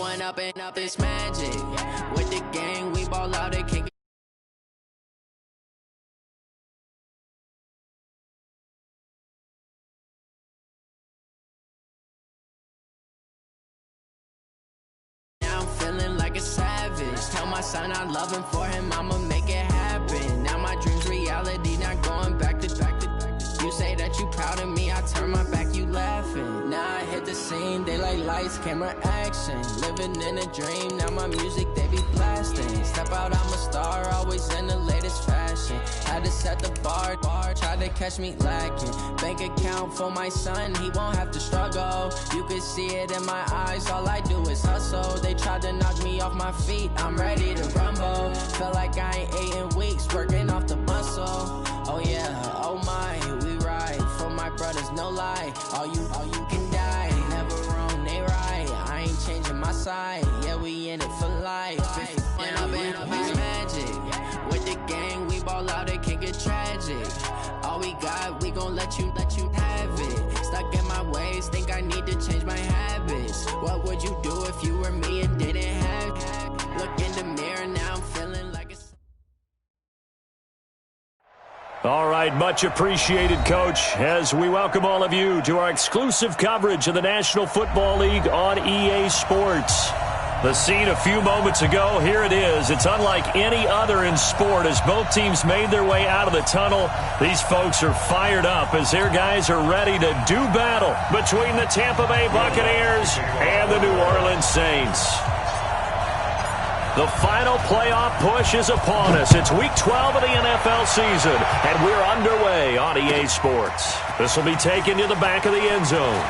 Blowing up and up this magic. With the gang, we ball out, they can't. Tell my son I love him, for him I'ma make it happen. Now my dream's reality, not going back to. You say that you proud of me, I turn my back, you laughing. Now I hit the scene, they like lights, camera, action. Living in a dream, now my music they be blasting. Step out, I'm a star, always in the latest fashion. Had to set the bar, try to catch me lacking. Bank account for my son, he won't have to struggle. You can see it in my eyes, all I do is hustle. They tried to knock me off my feet, I'm ready to rumble. Felt like I ain't ate in weeks, working off the muscle. Oh yeah, oh my, we ride for my brothers, no lie. All you can die, never wrong, they right. I ain't changing my side, yeah, we in it for life. And up is magic. With the gang, we ball out, it can get tragic. All we got, we gon' let you have it. Stuck in my ways, think I need to change my habits. What would you do if you were me and didn't have it? Look in the mirror, now I'm feeling like a... All right, much appreciated, Coach, as we welcome all of you to our exclusive coverage of the National Football League on EA Sports. The scene a few moments ago, here it is. It's unlike any other in sport as both teams made their way out of the tunnel. These folks are fired up as their guys are ready to do battle between the Tampa Bay Buccaneers and the New Orleans Saints. The final playoff push is upon us. It's Week 12 of the NFL season, and we're underway on EA Sports. This will be taken to the back of the end zone.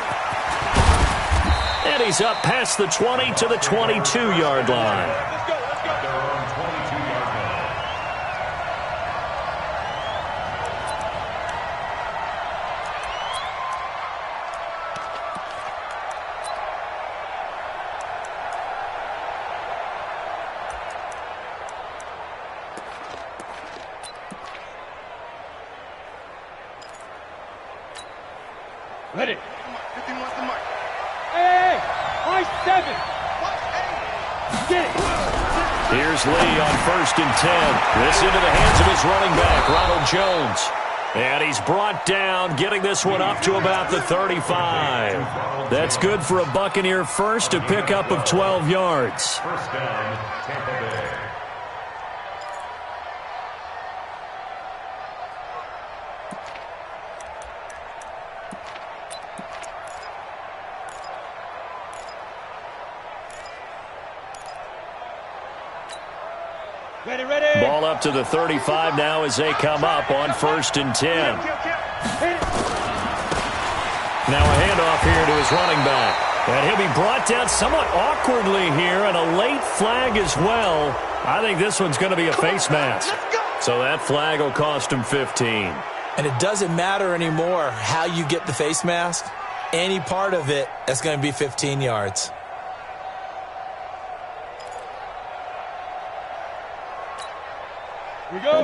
And he's up past the 20 to the 22-yard line. Let's go. Ready. 15 wants the mark. Hey, nice 7. Get it. Here's Lee on 1st and 10. This into the hands of his running back, Ronald Jones. And he's brought down, getting this one up to about the 35. That's good for a Buccaneer first, a pickup of 12 yards. First down, Tampa Bay. Ready. Ball up to the 35 now as they come up on 1st and 10. Now a handoff here to his running back. And he'll be brought down somewhat awkwardly here, and a late flag as well. I think this one's going to be a face mask. So that flag will cost him 15. And it doesn't matter anymore how you get the face mask. Any part of it, that's going to be 15 yards.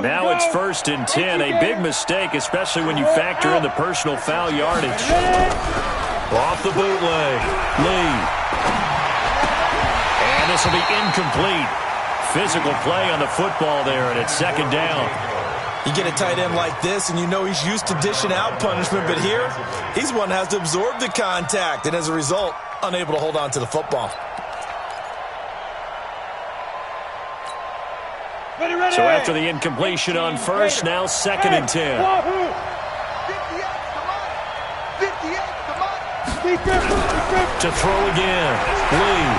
Now it's 1st and 10, a big mistake, especially when you factor in the personal foul yardage. Off the bootleg, Lee. And this will be incomplete. Physical play on the football there, and it's 2nd down. You get a tight end like this, and you know he's used to dishing out punishment, but here, he's one that has to absorb the contact, and as a result, unable to hold on to the football. So after the incompletion on 1st, now 2nd and 10. 58, To throw again, Lee.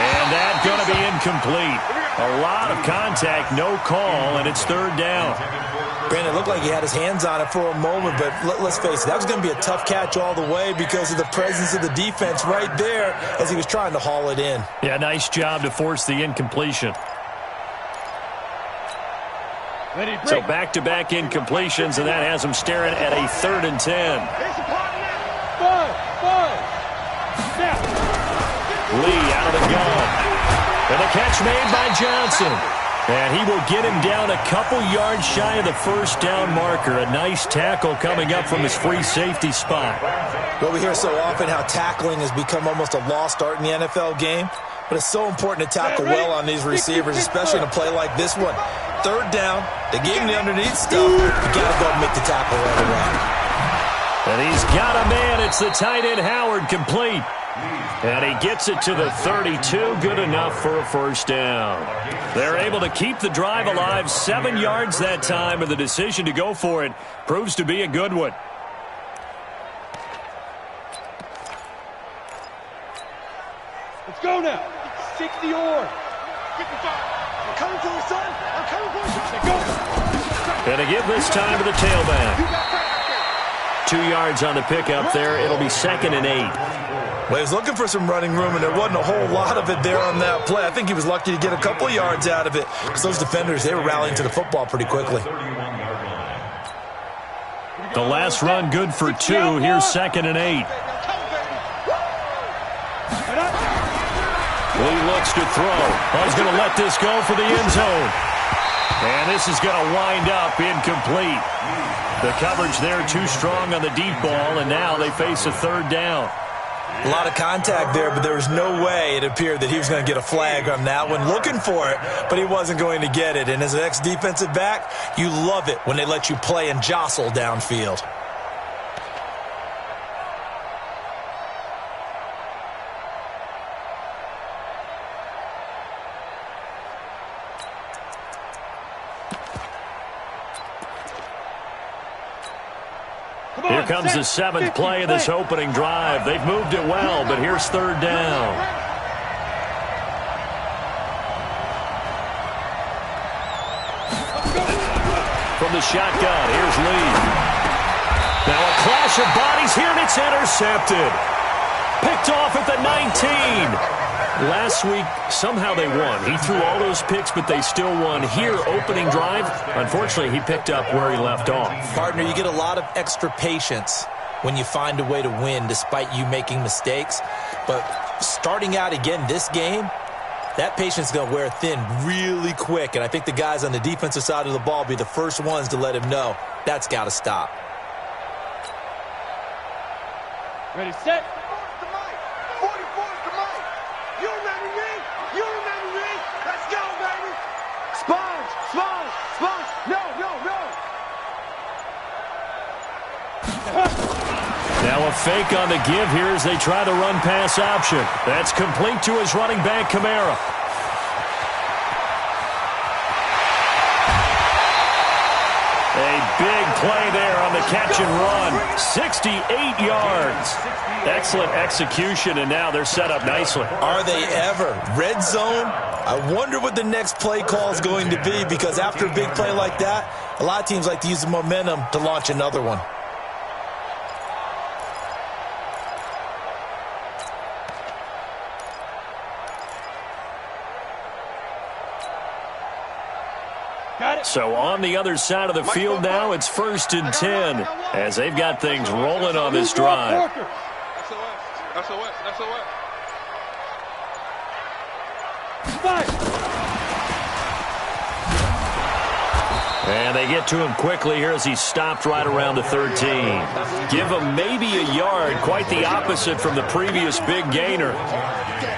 And that's going to be incomplete. A lot of contact, no call, and it's 3rd down. Brandon, it looked like he had his hands on it for a moment, but let's face it, that was going to be a tough catch all the way because of the presence of the defense right there as he was trying to haul it in. Yeah, nice job to force the incompletion. So back-to-back incompletions, and that has him staring at a 3rd and 10. Lee out of the gun. And the catch made by Johnson. And he will get him down a couple yards shy of the first down marker. A nice tackle coming up from his free safety spot. Well, we hear so often how tackling has become almost a lost art in the NFL game. But it's so important to tackle well on these receivers, especially in a play like this one. Third down, they gave him the underneath stuff. You got to go and make the tackle right away. And he's got a man. It's the tight end, Howard, complete. And he gets it to the 32. Good enough for a first down. They're able to keep the drive alive. 7 yards that time, and the decision to go for it proves to be a good one. Let's go now. 60 or. I'm coming for you, son. I'm coming for you. Go. And to give this time to the tailback. 2 yards on the pickup there. It'll be 2nd and 8. Well, he was looking for some running room, and there wasn't a whole lot of it there on that play. I think he was lucky to get a couple of yards out of it because those defenders, they were rallying to the football pretty quickly. The last run good for 2. Here's 2nd and 8. Lee looks to throw. He's going to let this go for the end zone. And this is going to wind up incomplete. The coverage there too strong on the deep ball, and now they face a third down. A lot of contact there, but there was no way it appeared that he was going to get a flag on that one. Looking for it, but he wasn't going to get it. And as an ex-defensive back, you love it when they let you play and jostle downfield. Here comes the 7th play of this opening drive. They've moved it well, but here's third down. From the shotgun, here's Lee. Now a clash of bodies here, and it's intercepted. Picked off at the 19. Last week, somehow they won. He threw all those picks, but they still won. Here, opening drive, unfortunately, he picked up where he left off. Partner, you get a lot of extra patience when you find a way to win despite you making mistakes. But starting out again this game, that patience is going to wear thin really quick. And I think the guys on the defensive side of the ball be the first ones to let him know that's got to stop. Ready, set. Now a fake on the give here as they try the run-pass option. That's complete to his running back, Kamara. A big play there on the catch and run. 68 yards. Excellent execution, and now they're set up nicely. Are they ever? Red zone? I wonder what the next play call is going to be, because after a big play like that, a lot of teams like to use the momentum to launch another one. So on the other side of the field now, it's 1st and 10 as they've got things rolling on this drive. And they get to him quickly here as he's stopped right around the 13. Give him maybe a yard, quite the opposite from the previous big gainer.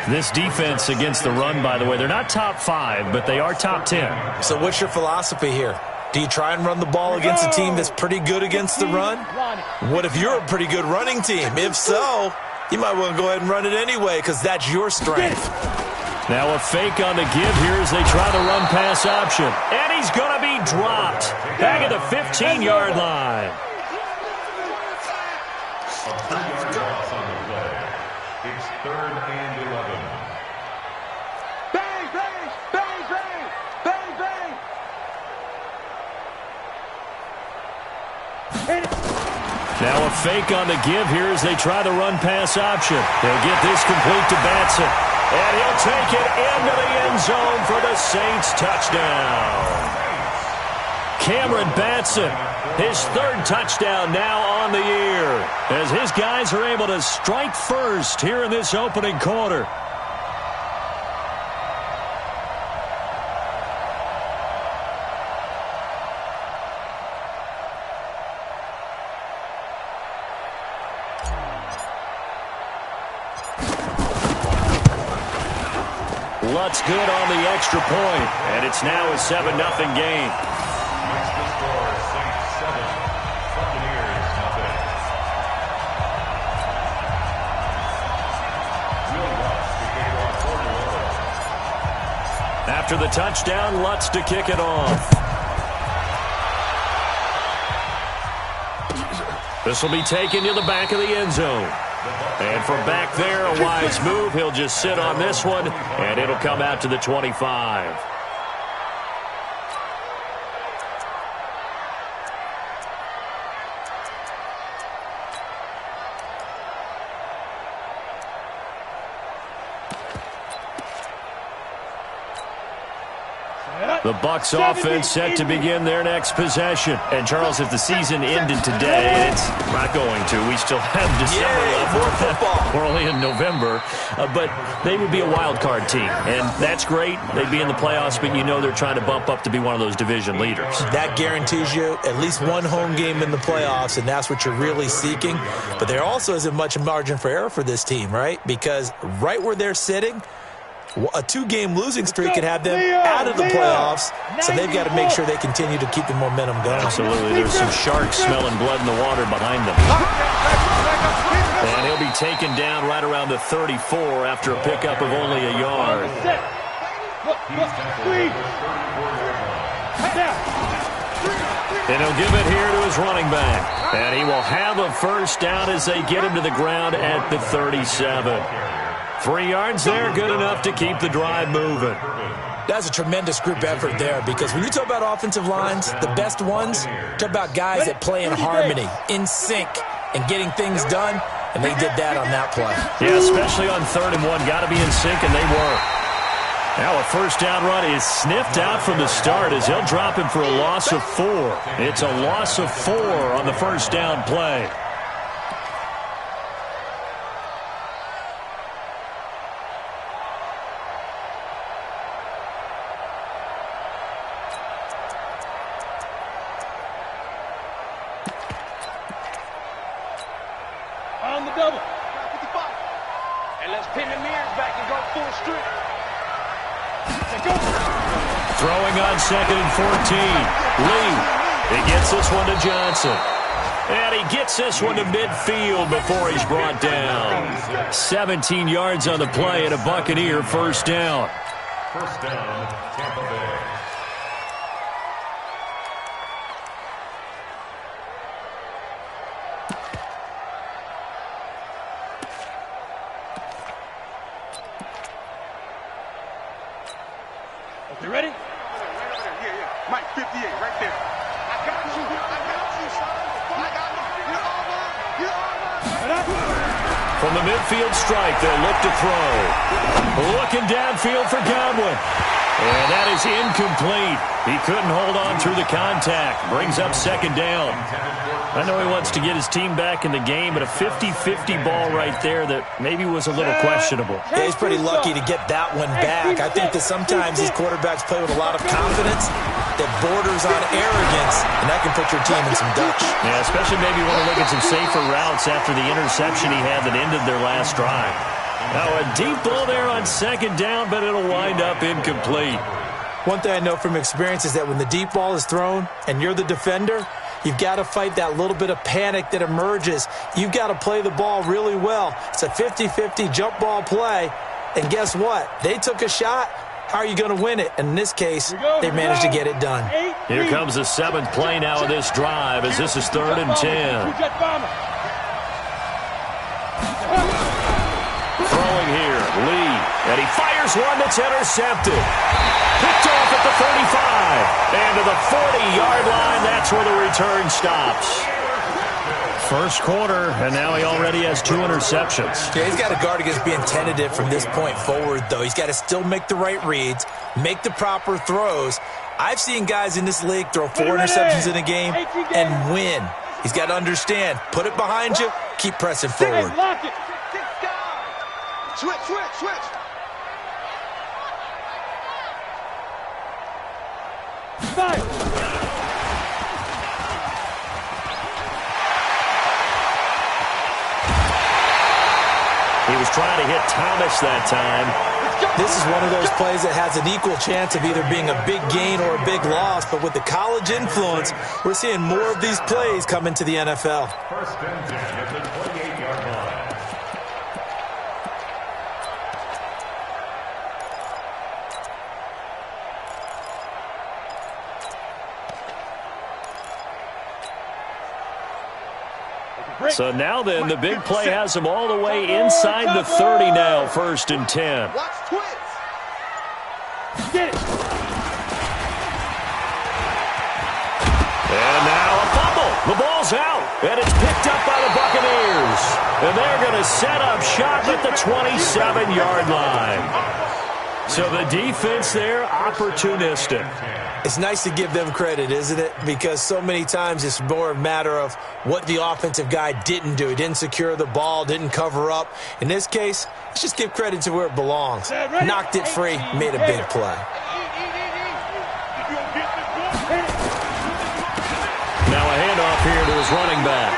This defense against the run, by the way, they're not top 5, but they are top 10. So what's your philosophy here? Do you try and run the ball against a team that's pretty good against the run? What if you're a pretty good running team? If so, you might want to go ahead and run it anyway, because that's your strength. Now a fake on the give here as they try the run-pass option. And he's going to be dropped. Back at the 15-yard line. It's 3rd and 11. Bang, bang, bang, bang, bang, bang. Now a fake on the give here as they try the run-pass option. They'll get this complete to Batson. And he'll take it into the end zone for the Saints touchdown. Cameron Batson, his 3rd touchdown now on the year, as his guys are able to strike first here in this opening quarter. Lutz good on the extra point, and it's now a 7-0 game. Makes the score Saints 7, Buccaneers nothing. Will Lutz to kick it off for New Orleans. After the touchdown, Lutz to kick it off. This will be taken to the back of the end zone. And from back there, a wise move. He'll just sit on this one, and it'll come out to the 25. The Bucs offense set to begin their next possession. And, Charles, if the season ended today, it's not going to. We still have December left. More football. We're only in November. But they would be a wild card team. And that's great. They'd be in the playoffs, but you know they're trying to bump up to be one of those division leaders. That guarantees you at least one home game in the playoffs, and that's what you're really seeking. But there also isn't much margin for error for this team, right? Because right where they're sitting, a 2-game losing streak could have them out of the playoffs, so they've got to make sure they continue to keep the momentum going. Absolutely. There's some sharks smelling blood in the water behind them. And he'll be taken down right around the 34 after a pickup of only a yard. And he'll give it here to his running back. And he will have a first down as they get him to the ground at the 37. 3 yards there, good enough to keep the drive moving. That's a tremendous group effort there, because when you talk about offensive lines, the best ones, talk about guys that play in harmony, in sync, and getting things done, and they did that on that play. Yeah, especially on 3rd and 1. Got to be in sync, and they were. Now a first down run is sniffed out from the start as they'll drop him for a loss of 4. It's a loss of 4 on the first down play. On the double. And let's pin the mirrors back and go full strip. Throwing on 2nd and 14. Lee. He gets this one to Johnson. And he gets this one to midfield before he's brought down. 17 yards on the play and a Buccaneer first down. First down, Tampa Bay. You ready? Yeah. Mike, 58, right there. I got you, son. You're over. From the midfield strike, they'll look to throw. Looking downfield for Godwin. And that is incomplete. He couldn't hold on through the contact. Brings up 2nd down. I know he wants to get his team back in the game, but a 50-50 ball right there that maybe was a little questionable. Yeah, he's pretty lucky to get that one back. I think that sometimes these quarterbacks play with a lot of confidence that borders on arrogance, and that can put your team in some Dutch. Yeah, especially maybe want to look at some safer routes after the interception he had that ended their last drive. Now a deep ball there on 2nd down, but it'll wind up incomplete. One thing I know from experience is that when the deep ball is thrown and you're the defender, you've got to fight that little bit of panic that emerges. You've got to play the ball really well. It's a 50-50 jump ball play, and guess what? They took a shot. How are you going to win it? And in this case, they managed to get it done. Here comes the 7th play now of this drive as this is 3rd and 10. Throwing here, Lee, and he fires one that's intercepted. Picked off at the 35. And to the 40-yard line, that's where the return stops. First quarter, and now he already has 2 interceptions. Yeah, he's got to guard against being tentative from this point forward, though. He's got to still make the right reads, make the proper throws. I've seen guys in this league throw 4 interceptions in a game and win. He's got to understand, put it behind you, keep pressing forward. Lock it. Switch. Fire. He was trying to hit Thomas that time. This is one of those plays that has an equal chance of either being a big gain or a big loss, but with the college influence, we're seeing more of these plays come into the NFL. First and 10 at the 28-yard line. So now then, the big play has them all the way inside the 30 now, 1st and 10. Watch twins. Get it. And now a fumble. The ball's out, and it's picked up by the Buccaneers. And they're going to set up shop at the 27-yard line. So the defense there, opportunistic. It's nice to give them credit, isn't it? Because so many times it's more a matter of what the offensive guy didn't do. He didn't secure the ball, didn't cover up. In this case, let's just give credit to where it belongs. Knocked it free, made a big play. Now a handoff here to his running back.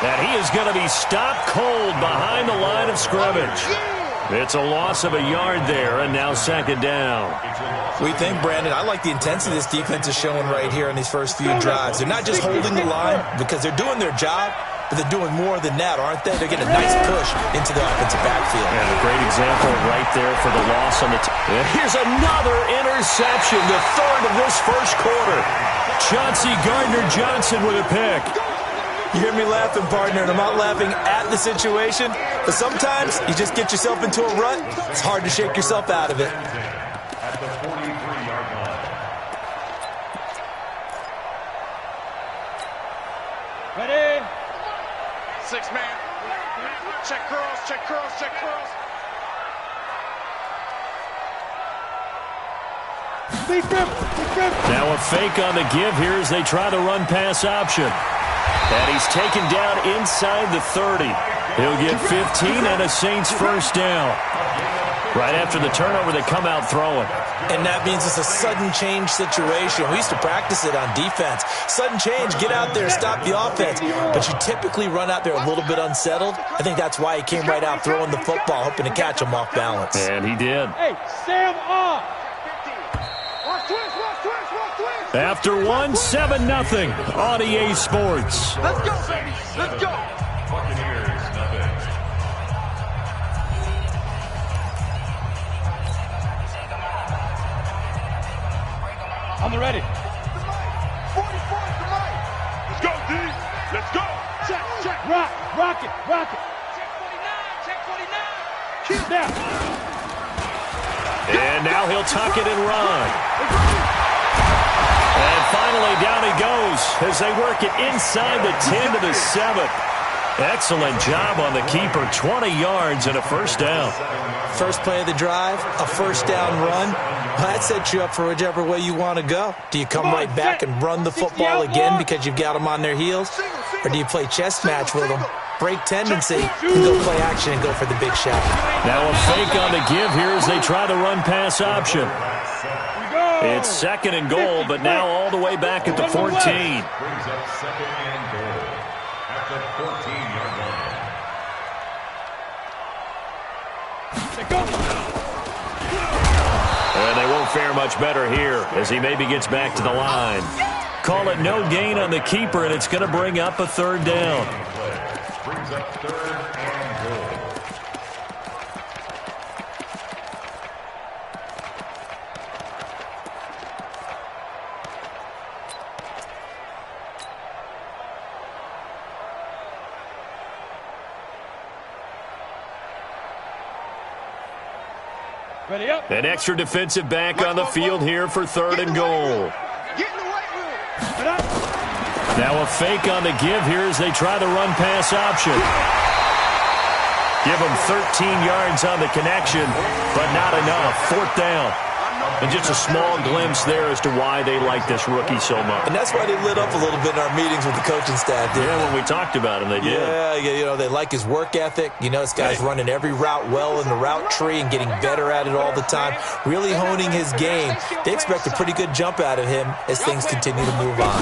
And he is going to be stopped cold behind the line of scrimmage. It's a loss of a yard there, and now 2nd down. We think, Brandon, I like the intensity this defense is showing right here in these first few drives. They're not just holding the line because they're doing their job, but they're doing more than that, aren't they? They're getting a nice push into the offensive backfield. And a great example right there for the loss on the and here's another interception, the 3rd of this first quarter. Chauncey Gardner-Johnson with a pick. You hear me laughing, partner, and I'm not laughing at the situation, but sometimes you just get yourself into a rut. It's hard to shake yourself out of it. At the 43-yard line. Ready. 6-man. Check curls, check curls, check curls. Now a fake on the give here as they try the run-pass option. And he's taken down inside the 30. He'll get 15 and a Saints first down. Right after the turnover, they come out throwing. And that means it's a sudden change situation. We used to practice it on defense. Sudden change, get out there, stop the offense. But you typically run out there a little bit unsettled. I think that's why he came right out throwing the football, hoping to catch him off balance. And he did. Hey, Sam off. Watch twins, watch twins, watch twins. After 1-7-0 on EA Sports. Let's go, baby. Let's go. Buccaneers, nothing. On the ready. 44 to Mike. Let's go, D. Let's go. Check, check. Rock it, rock it. Check 49, check 49. Now. And now he'll tuck it and run. And finally down he goes as they work it inside the 10 to the 7. Excellent job on the keeper. 20 yards and a first down. First play of the drive, a first down run. That sets you up for whichever way you want to go. Do you come right back and run the football again because you've got them on their heels? Or do you play chess match with them, break tendency, and go play action and go for the big shot? Now a fake on the give here as they try the run-pass option. It's 2nd and goal, but now all the way back at the 14. Brings up 2nd and goal at the 14-yard line. And they won't fare much better here as he maybe gets back to the line. Call it no gain on the keeper, and it's going to bring up a 3rd down. Brings up 3rd and goal. Ready up. An extra defensive back on the field here for 3rd and goal. Get in the weight room. Now a fake on the give here as they try the run-pass option. Give them 13 yards on the connection, but not enough. 4th down. And just a small glimpse there as to why they like this rookie so much. And that's why they lit up a little bit in our meetings with the coaching staff. Yeah, when we talked about him, they did. Yeah, you know, they like his work ethic. You know, this guy's running every route well in the route tree and getting better at it all the time, really honing his game. They expect a pretty good jump out of him as things continue to move on.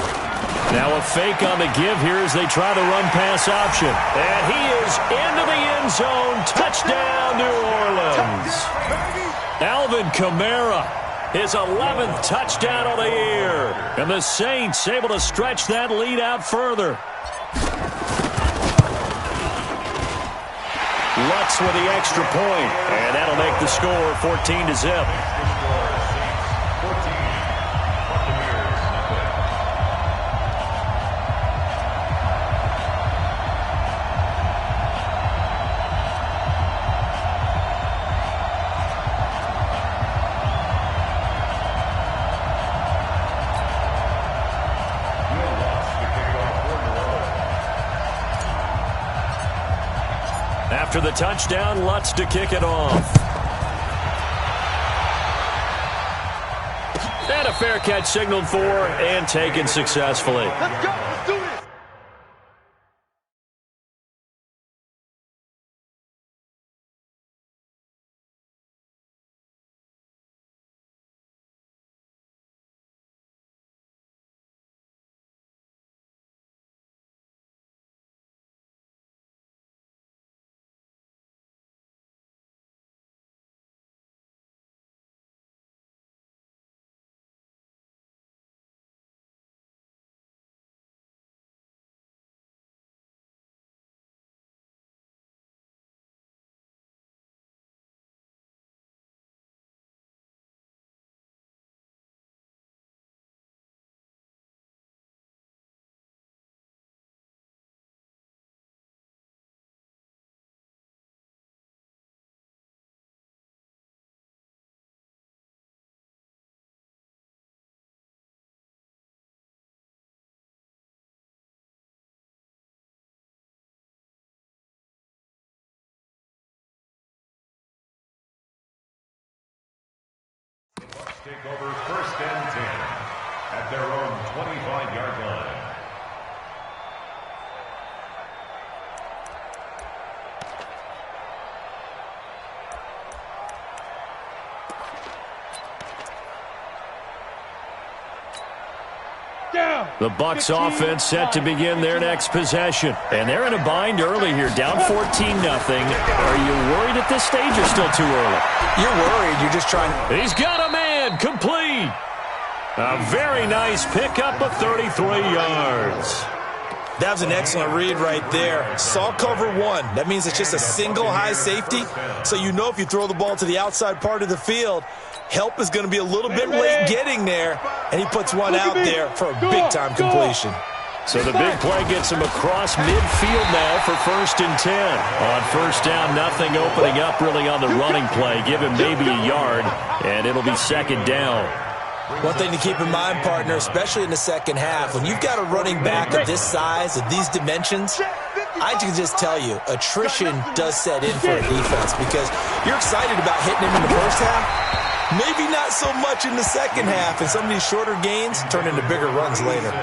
Now a fake on the give here as they try the run-pass option. And he is into the end zone. Touchdown, New Orleans. Alvin Kamara, his 11th touchdown of the year. And the Saints able to stretch that lead out further. Lutz with the extra point, and that'll make the score 14-0. After the touchdown, Lutz to kick it off. And a fair catch signaled for and taken successfully. Let's go. Let's do this. Take over 1st and 10 at their own 25-yard line. The Bucs offense set to begin their next possession. And they're in a bind early here, down 14-0. Are you worried at this stage or still too early? You're worried. You're just trying. He's got a man, complete. A very nice pickup of 33 yards. That was an excellent read right there. Saw cover one. That means it's just a single high safety. So you know if you throw the ball to the outside part of the field, help is going to be a little bit late getting there. And he puts one out there for a big-time completion. So the big play gets him across midfield now for 1st and 10. On 1st down, nothing opening up really on the running play. Give him maybe a yard, and it'll be 2nd down. One thing to keep in mind, partner, especially in the second half, when you've got a running back of this size, of these dimensions, I can just tell you, attrition does set in for a defense because you're excited about hitting him in the first half. Maybe not so much in the second half, and some of these shorter gains turn into bigger runs later.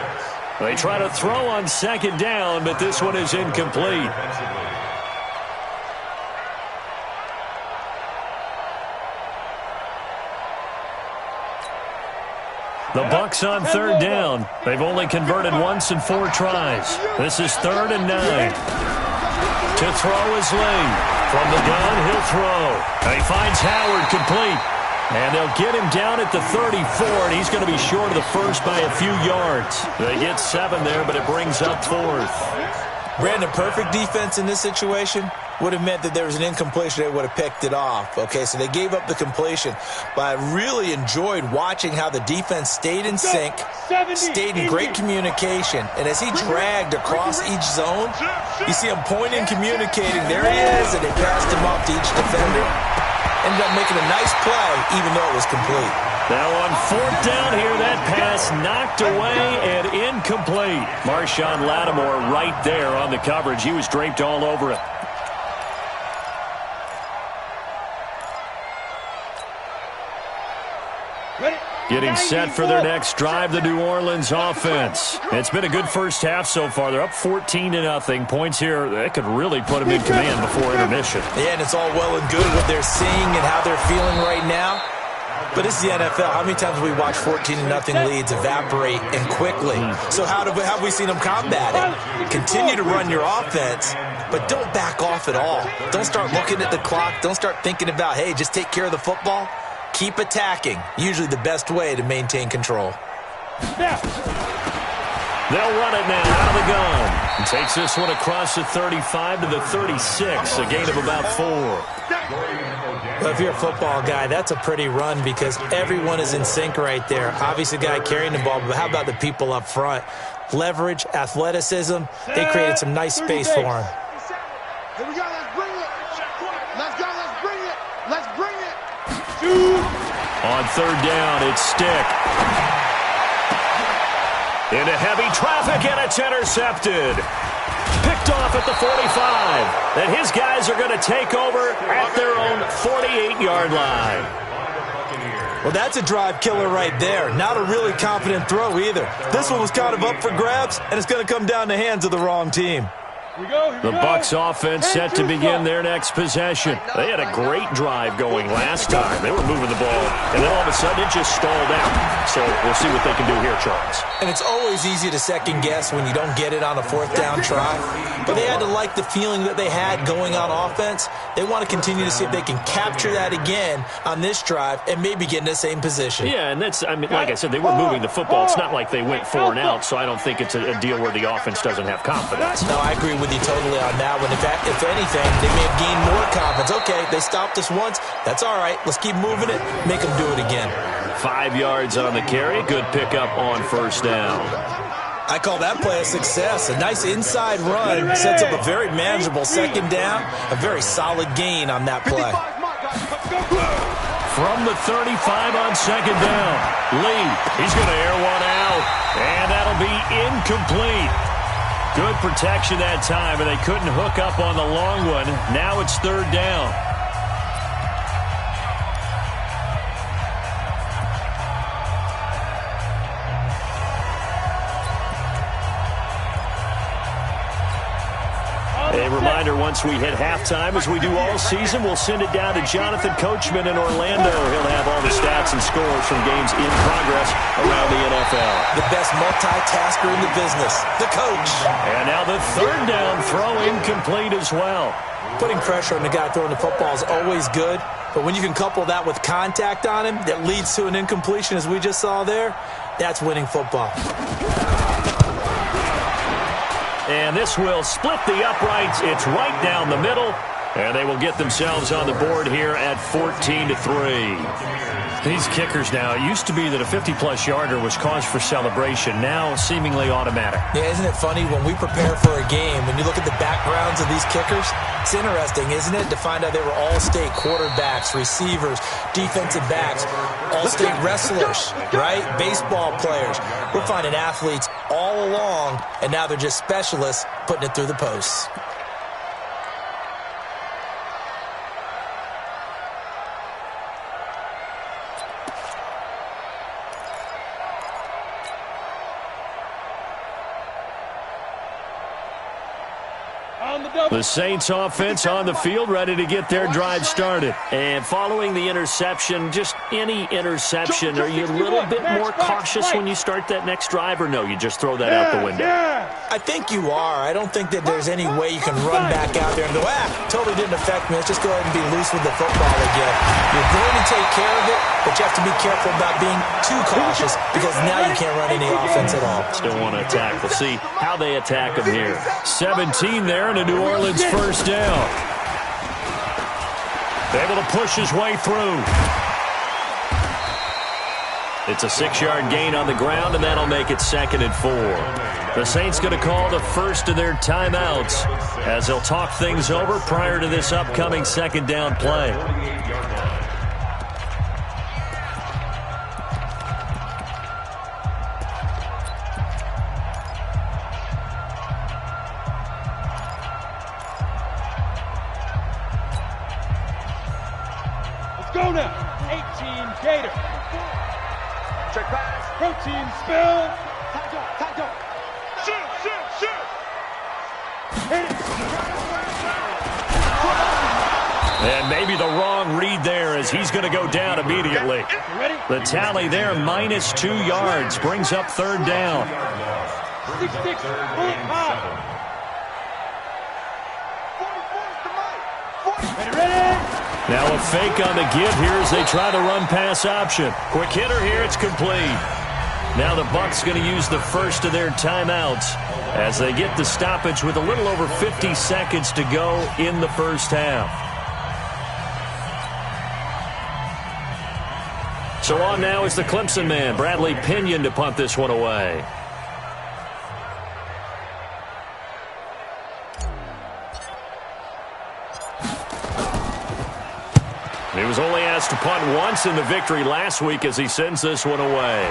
They try to throw on 2nd down, but this one is incomplete. The Bucs on 3rd down. They've only converted once in 4 tries. This is 3rd and 9. To throw is Lee. From the gun, he'll throw. He finds Howard complete. And they'll get him down at the 34, and he's going to be short of the first by a few yards. They get 7 there, but it brings up 4th. Brandon, perfect defense in this situation would have meant that there was an incompletion. They would have picked it off. Okay, so they gave up the completion. But I really enjoyed watching how the defense stayed in sync, stayed in great communication. And as he dragged across each zone, you see him pointing, communicating. There he is, and they passed him off to each defender. Ended up making a nice play, even though it was complete. Now on 4th down here, that pass knocked away and incomplete. Marshawn Lattimore right there on the coverage. He was draped all over it. Getting set for their next drive, the New Orleans offense. It's been a good first half so far. They're up 14-0. Points here, that could really put them in command before intermission. Yeah, and it's all well and good what they're seeing and how they're feeling right now. But it's the NFL. How many times have we watched 14-0 leads evaporate and quickly? So how have we seen them combat it? Continue to run your offense, but don't back off at all. Don't start looking at the clock. Don't start thinking about, hey, just take care of the football. keep attacking. Usually the best way to maintain control. They'll run it now out of the gun. And takes this one across the 35 to the 36, a gain of about 4. Well, if you're a football guy, that's a pretty run because everyone is in sync right there. Obviously, the guy carrying the ball, but how about the people up front? Leverage, athleticism, they created some nice space for him. Here we go, let's bring it. Let's go, let's bring it. Let's bring it. On third down, it's Stick. Into heavy traffic, and it's intercepted. Picked off at the 45. And his guys are going to take over at their own 48-yard line. Well, that's a drive killer right there. Not a really confident throw either. This one was kind of up for grabs, and it's going to come down the hands of the wrong team. The Bucs offense set to begin their next possession. They had a great drive going last time. They were moving the ball, and then all of a sudden it just stalled out. So we'll see what they can do here, Charles. And it's always easy to second guess when you don't get it on a fourth down try. But they had to like the feeling that they had going on offense. They want to continue to see if they can capture that again on this drive and maybe get in the same position. Yeah, and that's, I mean, like I said, they were moving the football. It's not like they went 4 and out, so I don't think it's a deal where the offense doesn't have confidence. No, I agree with you totally on that one. If anything, they may have gained more confidence. Okay, they stopped us once. That's all right. Let's keep moving it. Make them do it again. 5 yards on the carry. Good pickup on first down. I call that play a success. A nice inside run sets up a very manageable second down. A very solid gain on that play. From the 35 on second down. Lee, he's going to air one out. And that'll be incomplete. Good protection that time, and they couldn't hook up on the long one. Now it's third down. A reminder, once we hit halftime, as we do all season, we'll send it down to Jonathan Coachman in Orlando. He'll have all the stats and scores from games in progress around the NFL. The best multitasker in the business, the coach. And now the third down throw incomplete as well. Putting pressure on the guy throwing the football is always good, but when you can couple that with contact on him that leads to an incompletion, as we just saw there, that's winning football. And this will split the uprights. It's right down the middle. And they will get themselves on the board here at 14-3. These kickers now, it used to be that a 50-plus yarder was cause for celebration. Now seemingly automatic. Yeah, isn't it funny when we prepare for a game, when you look at the backgrounds of these kickers, it's interesting, isn't it, to find out they were all-state quarterbacks, receivers, defensive backs, all-state wrestlers, right? Baseball players. We're finding athletes all along, and now they're just specialists putting it through the posts. The Saints offense on the field, ready to get their drive started. And following the interception, just any interception, are you a little bit more cautious when you start that next drive, or no, you just throw that out the window? I think you are. I don't think that there's any way you can run back out there and go, totally didn't affect me. Let's just go ahead and be loose with the football again. You're going to take care of it, but you have to be careful about being too cautious because now you can't run any offense at all. Still want to attack. We'll see how they attack them here. 17 there and a New Orleans first down. Able to push his way through. It's a 6-yard gain on the ground, and that'll make it 2nd and 4. The Saints going to call the first of their timeouts as they'll talk things over prior to this upcoming second down play. Go now. 18 Gator. Check pass. Protein spill. Tackle. Shoot. Hit it. And maybe the wrong read there as he's going to go down immediately. The tally there, -2 yards, brings up third down. 6-6. Bullet high. Ready. Now a fake on the give here as they try the run-pass option. Quick hitter here, it's complete. Now the Bucs going to use the first of their timeouts as they get the stoppage with a little over 50 seconds to go in the first half. So on now is the Clemson man, Bradley Pinion, to punt this one away. He was only asked to punt once in the victory last week as he sends this one away.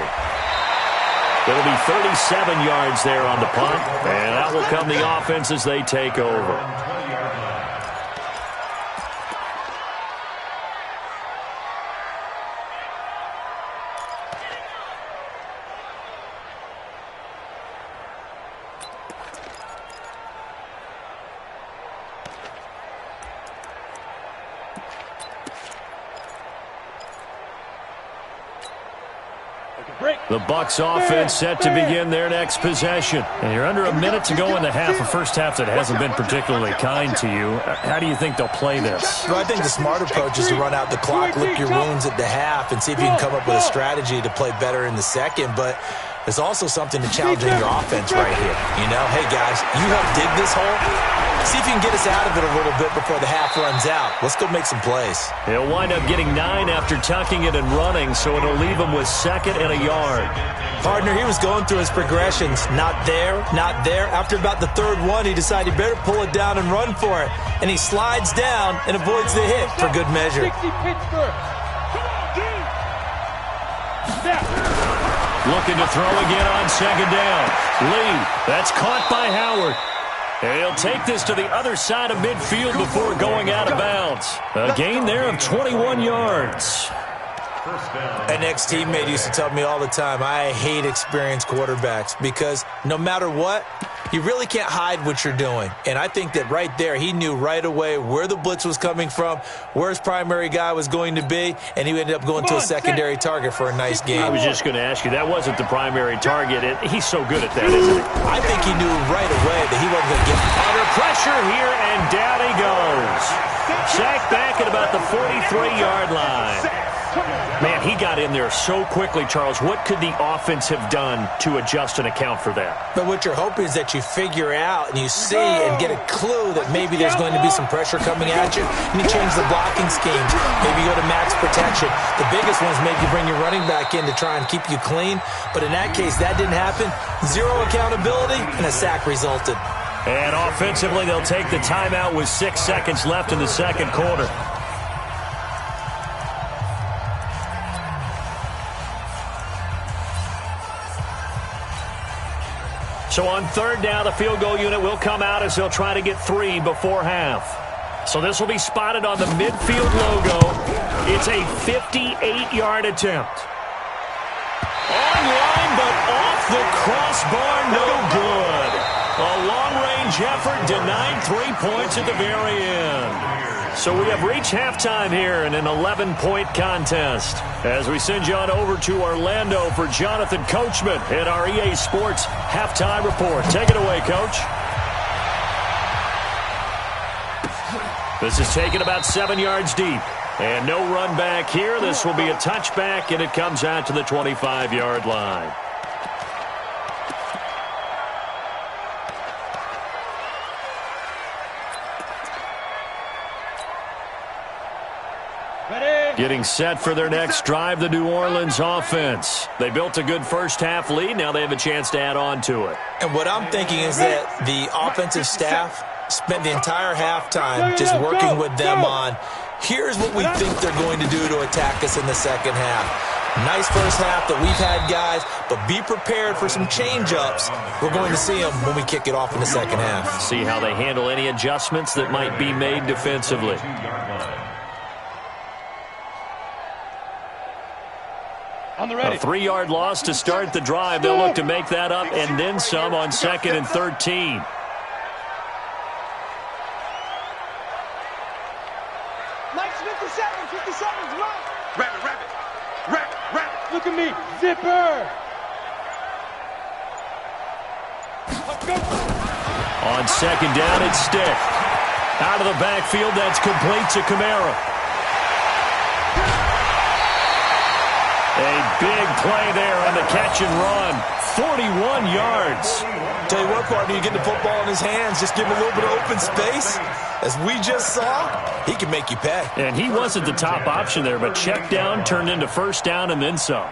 It'll be 37 yards there on the punt, and that will come the offense as they take over. The Bucs offense set to begin their next possession. And you're under a minute to go in the half, a first half that hasn't been particularly kind to you. How do you think they'll play this? Well, I think the smart approach is to run out the clock, lick your wounds at the half, and see if you can come up with a strategy to play better in the second. But there's also something to challenging your offense right here. You know, hey, guys, you help dig this hole. See if you can get us out of it a little bit before the half runs out. Let's go make some plays. He'll wind up getting 9 after tucking it and running, so it'll leave him with 2nd and a yard. Partner, he was going through his progressions. Not there, not there. After about the 3rd one, he decided he better pull it down and run for it. And he slides down and avoids the hit for good measure. Looking to throw again on 2nd down. Lee, that's caught by Howard. And he'll take this to the other side of midfield before going out of bounds. A gain there of 21 yards. An ex-teammate used to tell me all the time, I hate experienced quarterbacks because no matter what, you really can't hide what you're doing. And I think that right there, he knew right away where the blitz was coming from, where his primary guy was going to be, and he ended up going to a secondary target for a nice game. I was just going to ask you, that wasn't the primary target. He's so good at that, isn't he? I think he knew right away that he wasn't going to get under pressure here, and down he goes. Sacked back at about the 43-yard line. Man, he got in there so quickly, Charles. What could the offense have done to adjust and account for that? But what you're hoping is that you figure out and you see and get a clue that maybe there's going to be some pressure coming at you, and you change the blocking schemes. Maybe you go to max protection. The biggest one is maybe you bring your running back in to try and keep you clean. But in that case, that didn't happen. 0 accountability, and a sack resulted. And offensively, they'll take the timeout with 6 seconds left in the second quarter. So on 3rd down, the field goal unit will come out as they'll try to get 3 before half. So this will be spotted on the midfield logo. It's a 58-yard attempt. Online, but off the crossbar, no good. A long-range effort denied 3 points at the very end. So we have reached halftime here in an 11-point contest. As we send you on over to Orlando for Jonathan Coachman in our EA Sports Halftime Report. Take it away, Coach. This is taken about 7 yards deep. And no run back here. This will be a touchback, and it comes out to the 25-yard line. Getting set for their next drive, the New Orleans offense. They built a good first-half lead. Now they have a chance to add on to it. And what I'm thinking is that the offensive staff spent the entire halftime just working with them on, here's what we think they're going to do to attack us in the second half. Nice first half that we've had, guys, but be prepared for some change-ups. We're going to see them when we kick it off in the second half. See how they handle any adjustments that might be made defensively. A 3-yard loss to start the drive. They'll look to make that up and then some on 2nd and 13. Mike's 57's right. Rabbit. Look at me, zipper. On 2nd down, it's Stick. Out of the backfield, that's complete to Kamara. A big play there on the catch and run. 41 yards. Tell you what, partner, you get the football in his hands, just give him a little bit of open space. As we just saw, he can make you pay. And he wasn't the top option there, but check down turned into first down and then some.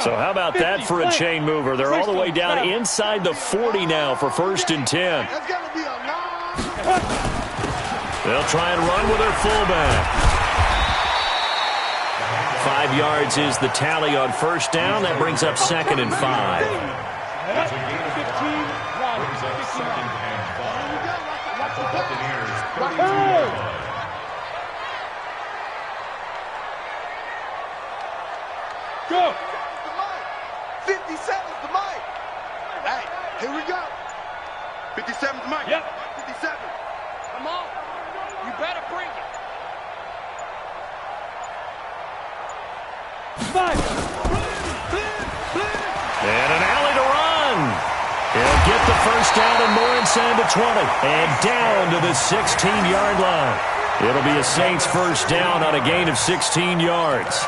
So how about that for a chain mover? They're all the way down inside the 40 now for 1st and 10. They'll try and run with their fullback. 5 yards is the tally on first down. That brings up 2nd and 5. It's a gain of 5. Brings up 2nd and 5. That's the Buccaneers 32-yard line. Go! 57's the mic. Hey, here we go. 57's the mic. Yep. 57. Come on. You better bring it. 5. And an alley to run. He'll get the first down and more inside the 20. And down to the 16-yard line. It'll be a Saints first down on a gain of 16 yards.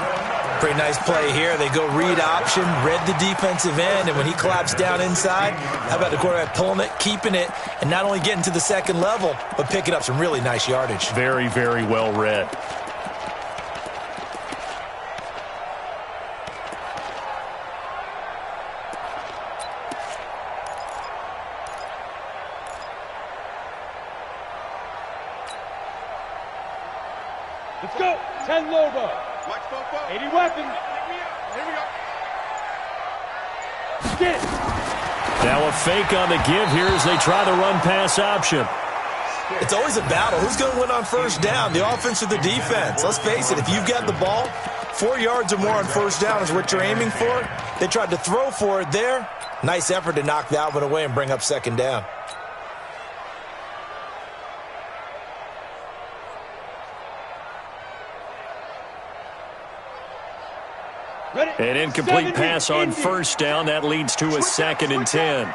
Pretty nice play here. They go read option, read the defensive end, and when he collapsed down inside, how about the quarterback pulling it, keeping it, and not only getting to the second level, but picking up some really nice yardage. Very, very well read. Let's go. 10 Lobo. 80 weapons. Here we go. Get it. Now a fake on the give here as they try the run-pass option. It's always a battle. Who's going to win on first down, the offense or the defense? Let's face it, if you've got the ball, 4 yards or more on first down is what you're aiming for. They tried to throw for it there. Nice effort to knock that one away and bring up 2nd down. An incomplete pass on first down. That leads to a 2nd and 10.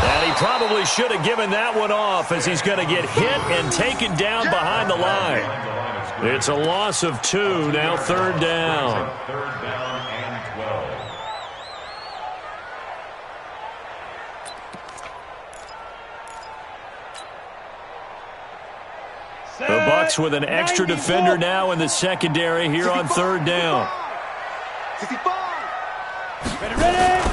And he probably should have given that one off as he's going to get hit and taken down behind the line. It's a loss of 2, now 3rd down. 3rd down and 12. The Bucs with an extra defender now in the secondary here on 3rd down. 65. Ready.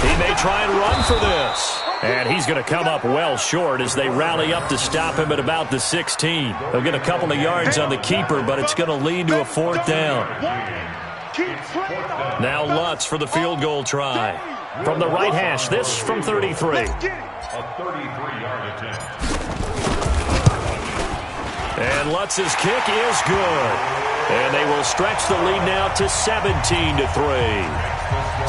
He may try and run for this. And he's going to come up well short as they rally up to stop him at about the 16. He'll get a couple of yards on the keeper, but it's going to lead to a 4th down. Now Lutz for the field goal try. From the right hash, this from 33. A 33-yard attempt. And Lutz's kick is good. And they will stretch the lead now to 17-3.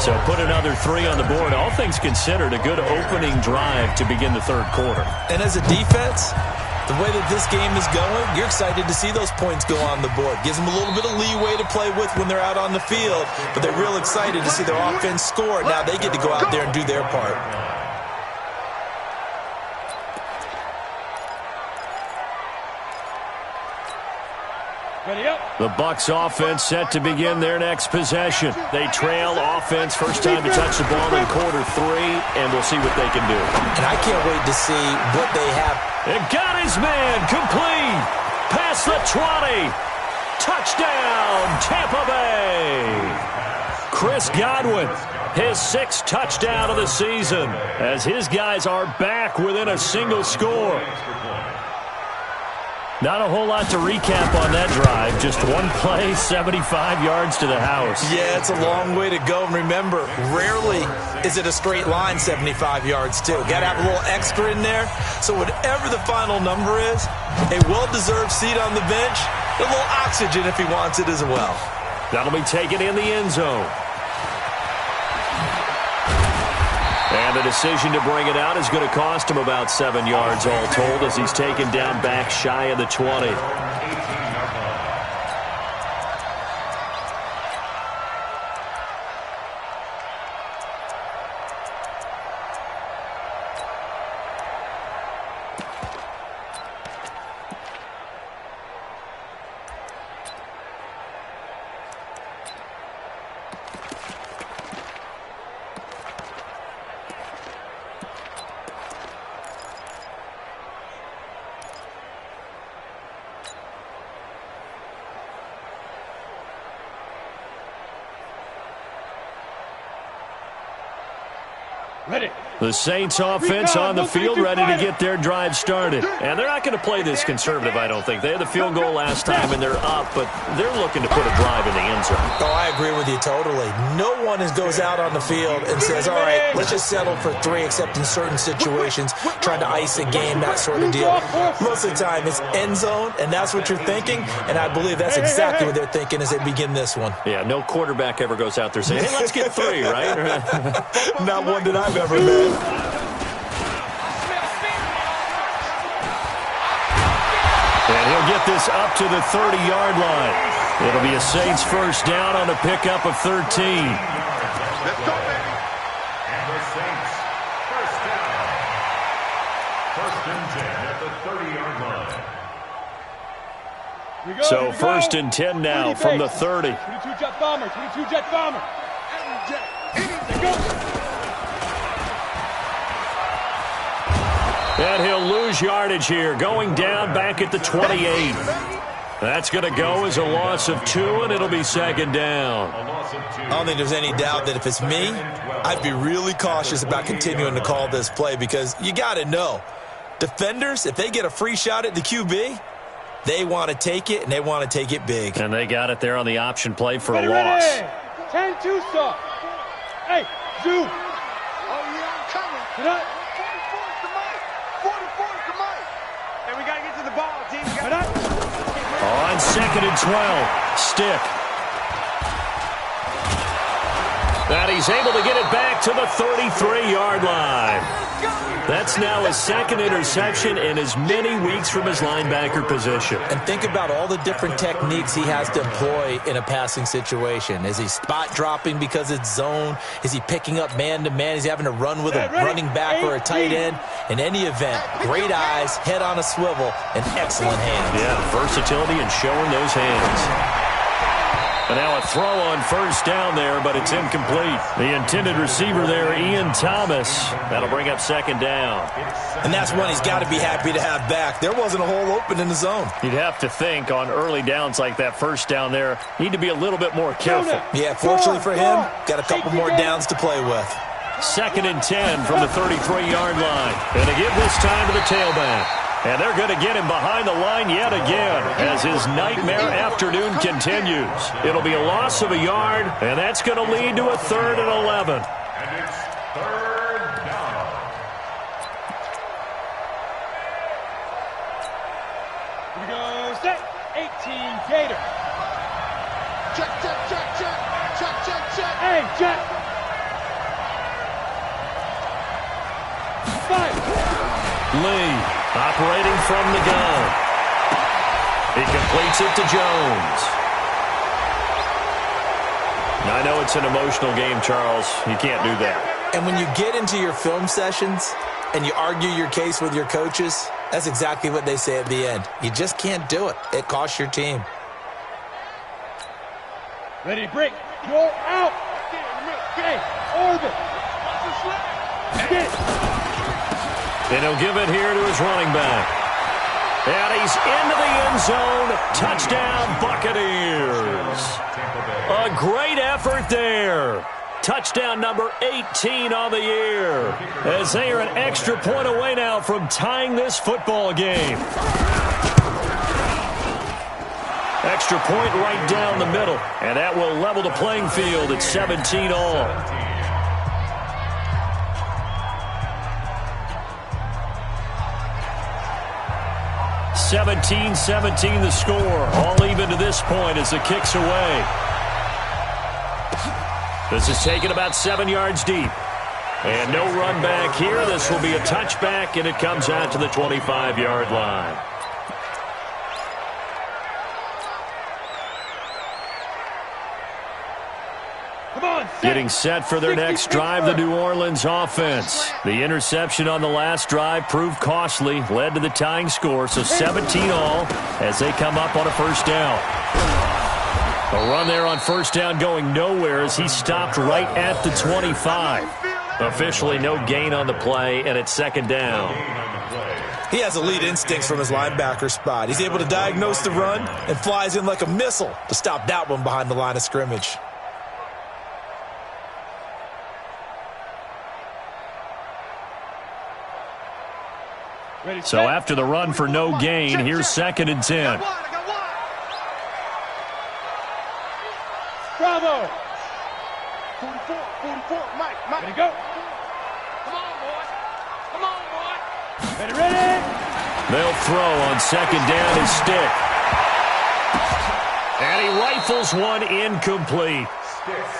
So put another 3 on the board. All things considered, a good opening drive to begin the 3rd quarter. And as a defense, the way that this game is going, you're excited to see those points go on the board. Gives them a little bit of leeway to play with when they're out on the field. But they're real excited to see their offense score. Now they get to go out there and do their part. The Bucs offense set to begin their next possession. They trail offense, first time to touch the ball in quarter 3, and we'll see what they can do. And I can't wait to see what they have. And got his man complete. Past the 20. Touchdown, Tampa Bay. Chris Godwin, his 6th touchdown of the season, as his guys are back within a single score. Not a whole lot to recap on that drive. Just one play, 75 yards to the house. Yeah, it's a long way to go. And remember, rarely is it a straight line 75 yards, too. Got to have a little extra in there. So whatever the final number is, a well-deserved seat on the bench, a little oxygen if he wants it as well. That'll be taken in the end zone. And the decision to bring it out is going to cost him about 7 yards all told as he's taken down back shy of the 20. The Saints offense on the field, ready to get their drive started. And they're not going to play this conservative, I don't think. They had the field goal last time, and they're up, but they're looking to put a drive in the end zone. Oh, I agree with you totally. No one goes out on the field and says, all right, let's just settle for 3, except in certain situations, trying to ice a game, that sort of deal. Most of the time, it's end zone, and that's what you're thinking, and I believe that's exactly what they're thinking as they begin this one. Yeah, no quarterback ever goes out there saying, hey, let's get 3, right? Not one that I've ever met. And he'll get this up to the 30-yard line. It'll be a Saints first down on a pickup of 13. Let's go, baby. And the Saints, first down. First and 10 at the 30-yard line. So first and 10 now from the 30. 22 jet bomber, 22 jet bomber. And he'll lose yardage here, going down back at the 28. That's going to go as a loss of 2, and it'll be second down. I don't think there's any doubt that if it's me, I'd be really cautious about continuing to call this play because you got to know, defenders, if they get a free shot at the QB, they want to take it, and they want to take it big. And they got it there on the option play for a loss. Ready. 10-2 stop. Hey, zoom. Oh, yeah, I'm coming. Get up. 44's the mic. Hey, we got to get to the ball, team. Get up. On second and 12, Stick. And he's able to get it back to the 33-yard line. That's now his second interception in as many weeks from his linebacker position. And think about all the different techniques he has to employ in a passing situation. Is he spot dropping because it's zone? Is he picking up man-to-man? Is he having to run with a running back or a tight end? In any event, great eyes, head on a swivel, and excellent hands. Yeah, versatility and showing those hands. And now a throw on first down there, but it's incomplete. The intended receiver there, Ian Thomas. That'll bring up second down. And that's one he's got to be happy to have back. There wasn't a hole open in the zone. You'd have to think on early downs like that first down there, need to be a little bit more careful. Yeah, fortunately for him, got a couple more downs to play with. Second and 10 from the 33-yard line. And to give this time to the tailback. And they're going to get him behind the line yet again as his nightmare afternoon continues. It'll be a loss of a yard, and that's going to lead to a 3rd and 11. And it's third down. Here we go, set. 18, Gator. Check, check, check, check. Check, check, check. Hey, check. 5. Lee operating from the gun. He completes it to Jones. Now, I know it's an emotional game, Charles. You can't do that. And when you get into your film sessions and you argue your case with your coaches, that's exactly what they say at the end. You just can't do it. It costs your team. Ready to break. You're out. Okay, orbit. Get it. And he'll give it here to his running back. And he's into the end zone. Touchdown, Buccaneers. A great effort there. Touchdown number 18 on the year. As they are an extra point away now from tying this football game. Extra point right down the middle. And that will level the playing field at 17 all. 17-17 the score. All even to this point as the kick's away. This is taken about 7 yards deep. And no run back here. This will be a touchback, and it comes out to the 25-yard line. Getting set for their next drive, the New Orleans offense. The interception on the last drive proved costly, led to the tying score, so 17 all as they come up on a first down. A run there on first down going nowhere as he stopped right at the 25. Officially no gain on the play, and it's second down. He has elite instincts from his linebacker spot. He's able to diagnose the run and flies in like a missile to stop that one behind the line of scrimmage. So after the run for no gain, here's 2nd and 10. Bravo. 44, Mike. Ready, go. Come on, boy. Come on, boy. Ready. They'll throw on 2nd down his stick. And he rifles one incomplete.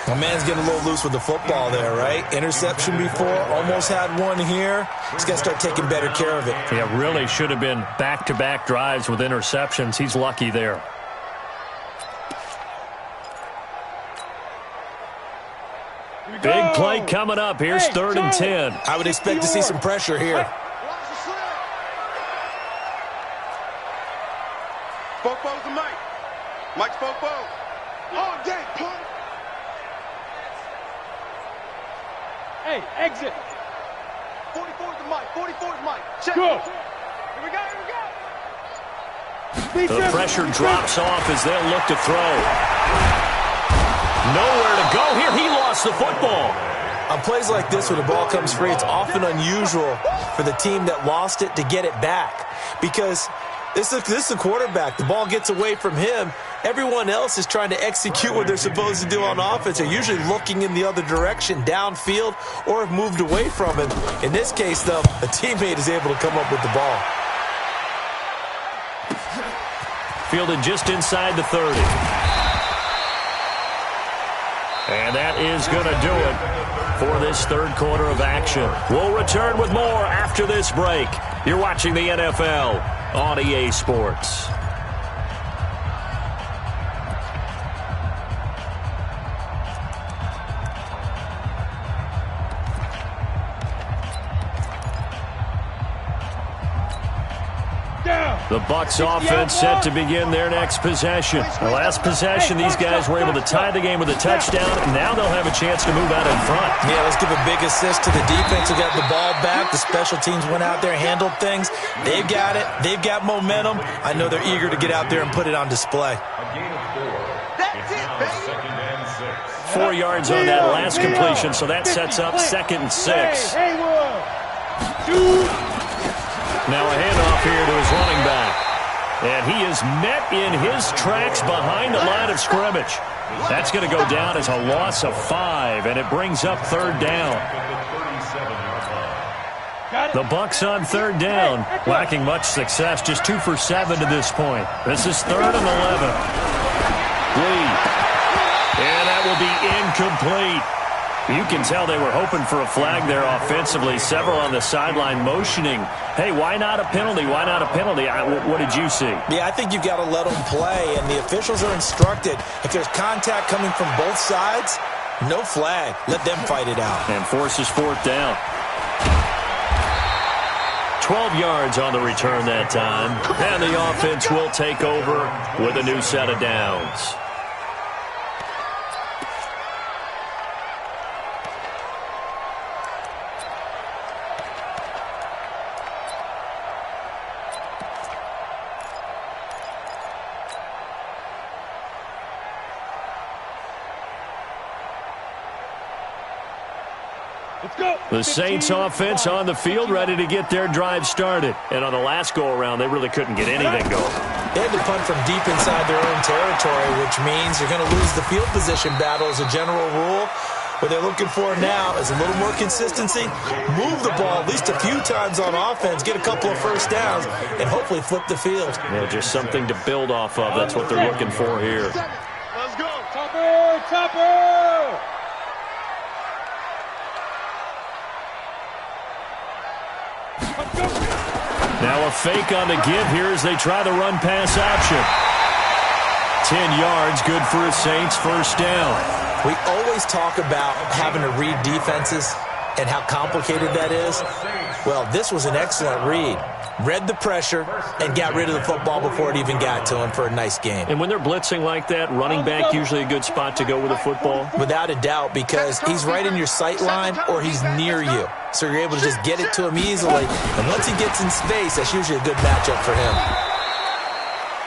My man's getting a little loose with the football there, right? Interception before, almost had one here. He's got to start taking better care of it. Yeah, really should have been back-to-back drives with interceptions. He's lucky there. Big play coming up. Here's 3rd and 10. I would expect to see some pressure here. Fofo's to Mike. Mike's Fofo. Oh, dang, punt. Hey, exit. 44 to Mike. 44 to Mike. Check. Go. Here we go. The pressure drops off as they'll look to throw. Nowhere to go here. He lost the football. On plays like this, when the ball comes free, it's often unusual for the team that lost it to get it back. Because this is a quarterback. The ball gets away from him. Everyone else is trying to execute what they're supposed to do on offense. They're usually looking in the other direction, downfield, or have moved away from him. In this case, though, a teammate is able to come up with the ball. Fielded just inside the 30. And that is going to do it for this 3rd quarter of action. We'll return with more after this break. You're watching the NFL on EA Sports. The Bucs offense set to begin their next possession. The last possession, these guys were able to tie the game with a touchdown. Now they'll have a chance to move out in front. Yeah, let's give a big assist to the defense who got the ball back. The special teams went out there, handled things. They've got it. They've got momentum. I know they're eager to get out there and put it on display. That's it, baby. 4 yards on that last completion, so that sets up 2nd and 6. Now a handoff here to his running back. And he is met in his tracks behind the line of scrimmage. That's going to go down as a loss of 5, and it brings up 3rd down. The Bucs on 3rd down, lacking much success, just 2 for 7 to this point. This is 3rd and 11. Lee. And that will be incomplete. You can tell they were hoping for a flag there offensively. Several on the sideline motioning, hey, why not a penalty? Why not a penalty? What did you see? Yeah, I think you've got to let them play, and the officials are instructed. If there's contact coming from both sides, no flag. Let them fight it out. And forces 4th down. 12 yards on the return that time. And the offense will take over with a new set of downs. The Saints offense on the field, ready to get their drive started. And on the last go-around, they really couldn't get anything going. They had to punt from deep inside their own territory, which means you're going to lose the field position battle as a general rule. What they're looking for now is a little more consistency, move the ball at least a few times on offense, get a couple of first downs, and hopefully flip the field. Yeah, just something to build off of. That's what they're looking for here. Let's go. Topper! Now a fake on the give here as they try the run-pass option. 10 yards, good for a Saints first down. We always talk about having to read defenses and how complicated that is. Well, this was an excellent read. Read the pressure and got rid of the football before it even got to him for a nice game. And when they're blitzing like that, running back usually a good spot to go with the football? Without a doubt, because he's right in your sight line or he's near you. So you're able to just get it to him easily. And once he gets in space, that's usually a good matchup for him.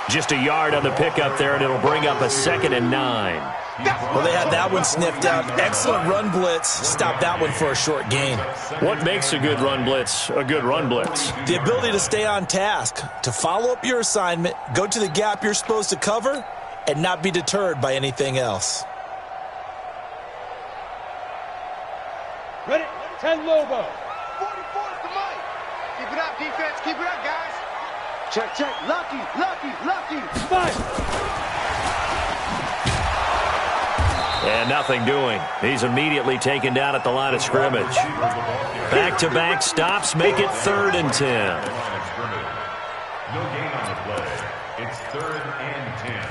Just a yard on the pickup there, and it'll bring up a 2nd and 9. Well, they had that one sniffed out. Excellent run blitz. Stop that one for a short gain. What makes a good run blitz a good run blitz? The ability to stay on task, to follow up your assignment, go to the gap you're supposed to cover, and not be deterred by anything else. Ready? 10 Lobo. 44's the mic. Keep it up, defense. Keep it up, guys. Check, check. Lucky, lucky, lucky. Five. And nothing doing. He's immediately taken down at the line of scrimmage. Back-to-back stops make it 3rd and 10. No gain on the play. It's 3rd and 10.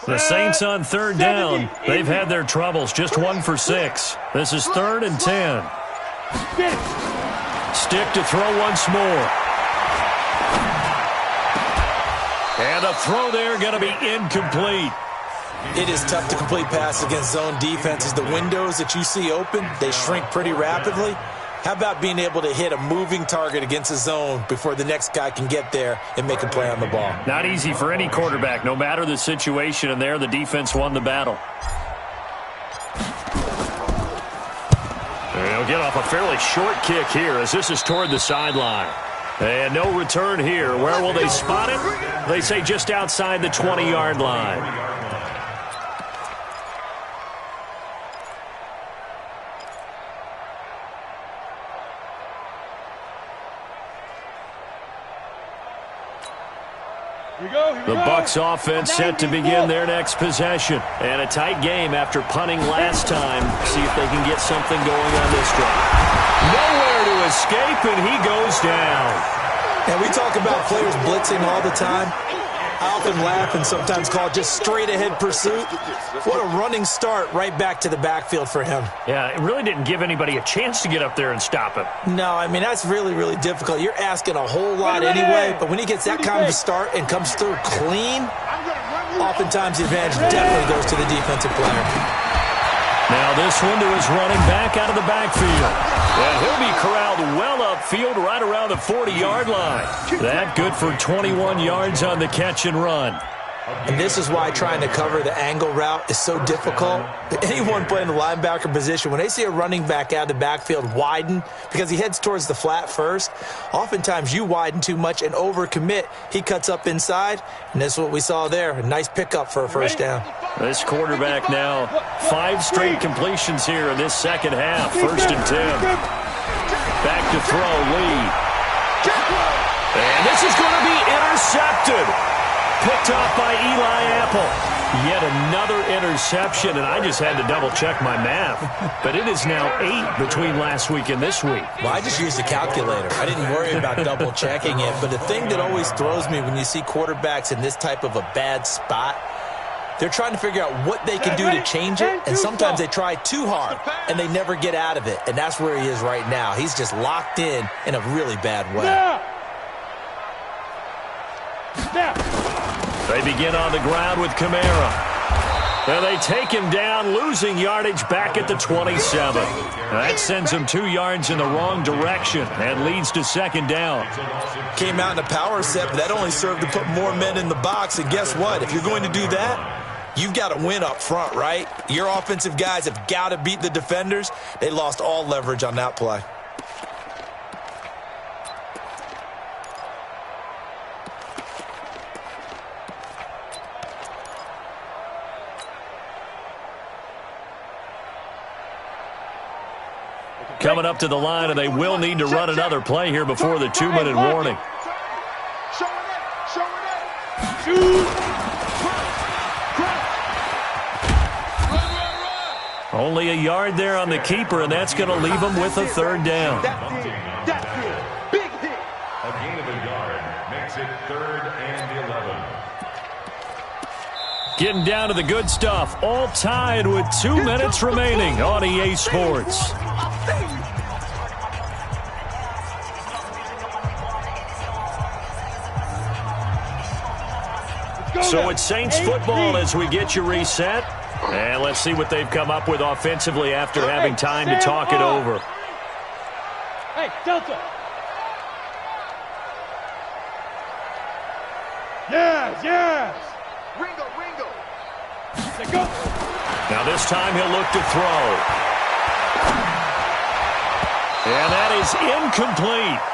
The Saints on 3rd down. They've had their troubles. Just 1 for 6. This is 3rd and 10. Stick to throw once more. And a throw there going to be incomplete. It is tough to complete passes against zone defenses. The windows that you see open, they shrink pretty rapidly. How about being able to hit a moving target against a zone before the next guy can get there and make a play on the ball? Not easy for any quarterback, no matter the situation, and there the defense won the battle. They'll get off a fairly short kick here as this is toward the sideline. And no return here. Where will they spot it? They say just outside the 20-yard line. The Bucs offense set to begin their next possession. And a tight game after punting last time. See if they can get something going on this drive. Nowhere to escape, and he goes down. And we talk about players blitzing all the time. I often laugh and sometimes call it just straight-ahead pursuit. What a running start right back to the backfield for him. Yeah, it really didn't give anybody a chance to get up there and stop him. No, I mean, that's really, really difficult. You're asking a whole lot anyway, but when he gets that kind of a start and comes through clean, oftentimes the advantage definitely goes to the defensive player. Now this one to his running back out of the backfield. And he'll be corralled well upfield right around the 40-yard line. That good for 21 yards on the catch and run. And this is why trying to cover the angle route is so difficult. Anyone playing the linebacker position, when they see a running back out of the backfield widen, because he heads towards the flat first, oftentimes you widen too much and overcommit. He cuts up inside, and that's what we saw there. A nice pickup for a first down. This quarterback now, 5 straight completions here in this second half. 1st and 10. Back to throw, Lee. And this is going to be intercepted. Picked off by Eli Apple. Yet another interception, and I just had to double-check my math. But it is now 8 between last week and this week. Well, I just used a calculator. I didn't worry about double-checking it. But the thing that always throws me when you see quarterbacks in this type of a bad spot, they're trying to figure out what they can do to change it, and sometimes they try too hard, and they never get out of it. And that's where he is right now. He's just locked in a really bad way. They begin on the ground with Kamara. And they take him down, losing yardage back at the 27. That sends him 2 yards in the wrong direction and leads to 2nd down. Came out in a power set, but that only served to put more men in the box. And guess what? If you're going to do that, you've got to win up front, right? Your offensive guys have got to beat the defenders. They lost all leverage on that play. Coming up to the line, and they will need to run another play here before the 2-minute warning. Only a yard there on the keeper, and that's going to leave them with a 3rd down. That's it. Big hit. A gain of a yard makes it 3rd and 11. Getting down to the good stuff, all tied with 2 minutes remaining on EA Sports. So it's Saints football as we get you reset. And let's see what they've come up with offensively after having time to talk it over. Hey, Delta. Yes. Ringo. Let's go. Now this time he'll look to throw. And that is incomplete.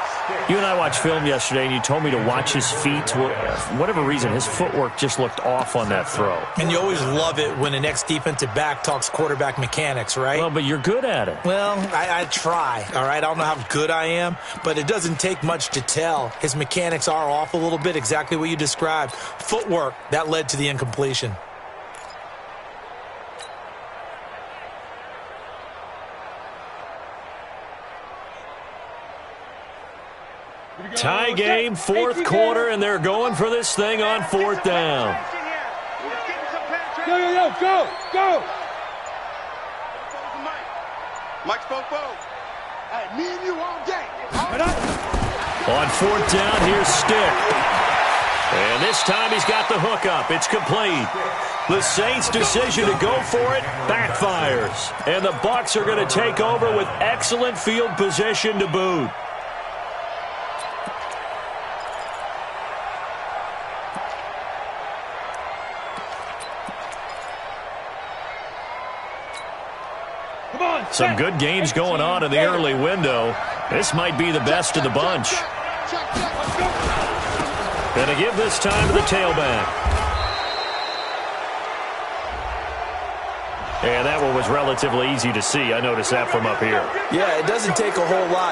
You and I watched film yesterday, and you told me to watch his feet. For whatever reason, his footwork just looked off on that throw. And you always love it when the next defensive back talks quarterback mechanics, right? Well, but you're good at it. Well, I try, all right? I don't know how good I am, but it doesn't take much to tell. His mechanics are off a little bit, exactly what you described. Footwork, that led to the incompletion. Tie game, fourth quarter, and they're going for this thing on fourth down. Go. Mike's Fofo. Hey, me and you all day. On fourth down, here's Stick. And this time he's got the hook up. It's complete. The Saints' decision to go for it backfires. And the Bucs are going to take over with excellent field position to boot. Some good games going on in the early window. This might be the best of the bunch. Gonna give this time to the tailback. And that one was relatively easy to see. I noticed that from up here. Yeah, it doesn't take a whole lot.